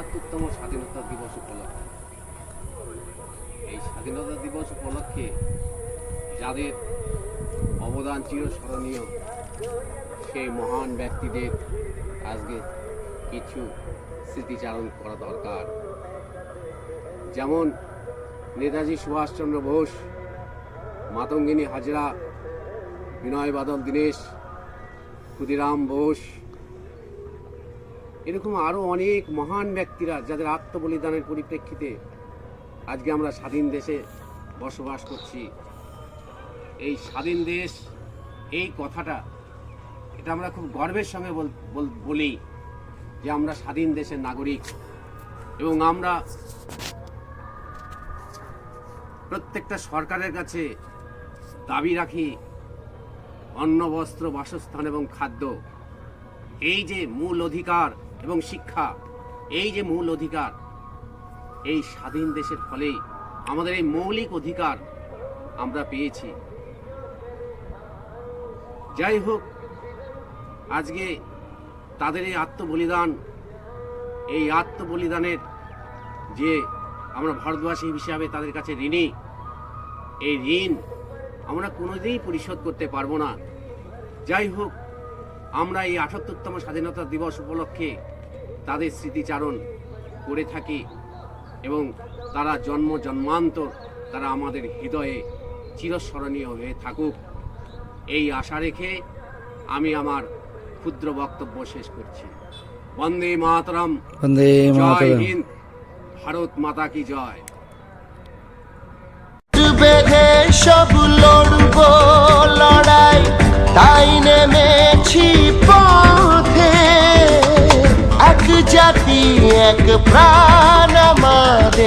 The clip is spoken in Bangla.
78তম স্বাধীনতা দিবস উপলক্ষে। এই স্বাধীনতা দিবস উপলক্ষে যাদের অবদান চিরস্মরণীয় সেই মহান ব্যক্তিদের আজকে কিছু স্মৃতিচারণ করা দরকার। যেমন নেতাজি সুভাষচন্দ্র বোস, মাতঙ্গিনী হাজরা, বিনয় বাদল দীনেশ, ক্ষুদিরাম বোস, এরকম আরও অনেক মহান ব্যক্তিরা যাদের আত্মবলিদানের পরিপ্রেক্ষিতে আজকে আমরা স্বাধীন দেশে বসবাস করছি। এই স্বাধীন দেশ, এই কথাটা এটা আমরা খুব গর্বের সঙ্গে বলি যে আমরা স্বাধীন দেশের নাগরিক, এবং আমরা প্রত্যেকটা সরকারের কাছে দাবি রাখি অন্ন, বস্ত্র, বাসস্থান এবং খাদ্য, এই যে মূল অধিকার, এবং শিক্ষা, এই যে মূল অধিকার, এই স্বাধীন দেশের ফলেই আমাদের এই মৌলিক অধিকার আমরা পেয়েছি। যাই হোক, আজকে তাদের এই আত্মবলিদান, এই আত্মবলিদানের যে আমরা ভারতবাসী হিসাবে তাদের কাছে ঋণী, এই ঋণ আমরা কোনোদিনই পরিশোধ করতে পারবো না। যাই হোক, আমরা এই 78তম স্বাধীনতা দিবস উপলক্ষে তাদের স্মৃতিচারণ করে থাকি, এবং তারা জন্ম জন্মান্তর তারা আমাদের হৃদয়ে চিরস্মরণীয় হয়ে থাকুক, এই আশা রেখে আমি আমার ক্ষুদ্র বক্তব্য শেষ করছি। বন্দে মাতরম, বন্দে জয় মাতরম। হিন্দ, ভারত মাতা কি জয়। বেঁধে সব লড়ব লড়াই, তাই নেমেছি পথে। এক জাতি এক প্রাণ আমাদের।